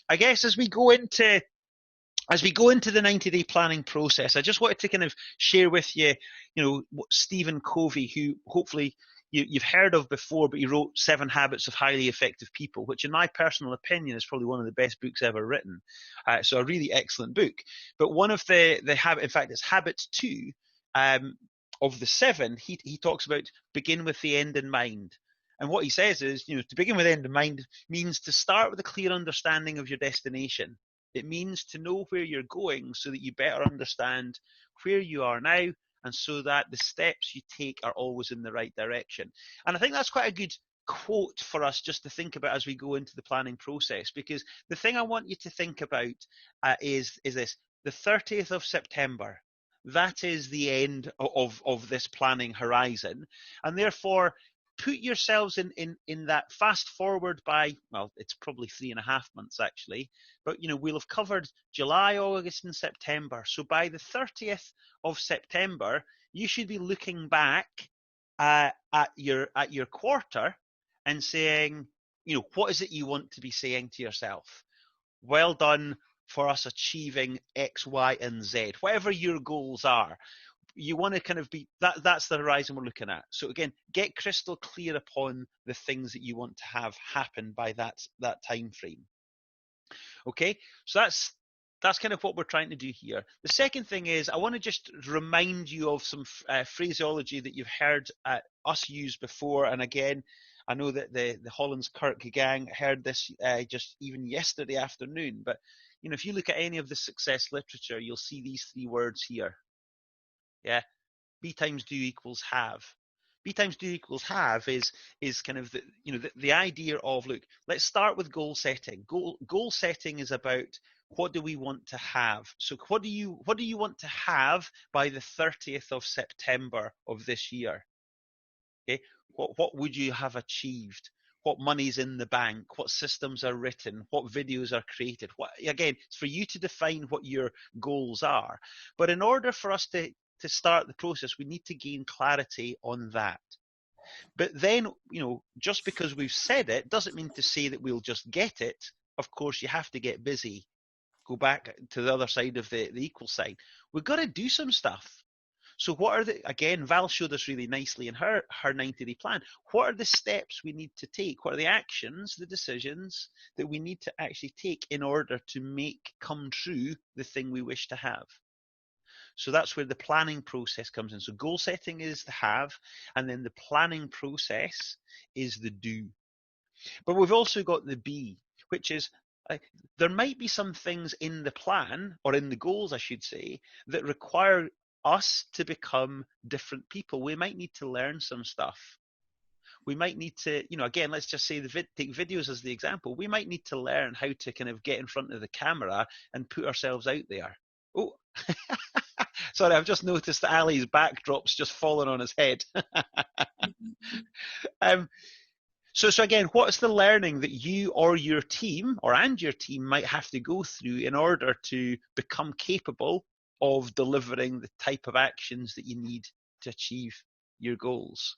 I guess as we go into the 90-day planning process, I just wanted to kind of share with you, what Stephen Covey, who hopefully you've heard of before, but he wrote 7 Habits of Highly Effective People, which in my personal opinion is probably one of the best books ever written. So a really excellent book. But one of the habit, in fact, it's habit 2 of the 7. He talks about begin with the end in mind. And what he says is, to begin with end in mind means to start with a clear understanding of your destination. It means to know where you're going so that you better understand where you are now, and so that the steps you take are always in the right direction. And I think that's quite a good quote for us just to think about as we go into the planning process, because the thing I want you to think about is this: the 30th of September. That is the end of this planning horizon, and therefore put yourselves in that fast forward by, well, it's probably 3.5 months actually, but we'll have covered July, August, and September. So by the 30th of September, you should be looking back at your quarter and saying, what is it you want to be saying to yourself? Well done for us achieving X, Y, and Z. Whatever your goals are, you want to kind of be that's the horizon we're looking at. So again, get crystal clear upon the things that you want to have happen by that time frame. Okay, so that's kind of what we're trying to do here. The second thing is, I want to just remind you of some phraseology that you've heard us use before. And again, I know that the Holland's Kirk gang heard this just even yesterday afternoon. But if you look at any of the success literature, you'll see these 3 words here. Yeah, B times do equals have. B times do equals have is kind of the idea of, look, let's start with goal setting. Goal setting is about what do we want to have. So what do you want to have by the 30th of September of this year? Okay, what would you have achieved? What money's in the bank? What systems are written? What videos are created? Again, it's for you to define what your goals are. But in order for us to start the process, we need to gain clarity on that. But then, just because we've said it doesn't mean to say that we'll just get it. Of course, you have to get busy. Go back to the other side of the equal sign. We've got to do some stuff. So again, Val showed us really nicely in her 90-day plan. What are the steps we need to take? What are the actions, the decisions that we need to actually take in order to make come true the thing we wish to have? So that's where the planning process comes in. So goal setting is the have, and then the planning process is the do. But we've also got the be, which is there might be some things in the plan, or in the goals, I should say, that require us to become different people. We might need to learn some stuff. We might need to, again, let's just say take videos as the example. We might need to learn how to kind of get in front of the camera and put ourselves out there. Oh, sorry, I've just noticed that Ali's backdrop's just fallen on his head. So again, what's the learning that you or your team might have to go through in order to become capable of delivering the type of actions that you need to achieve your goals?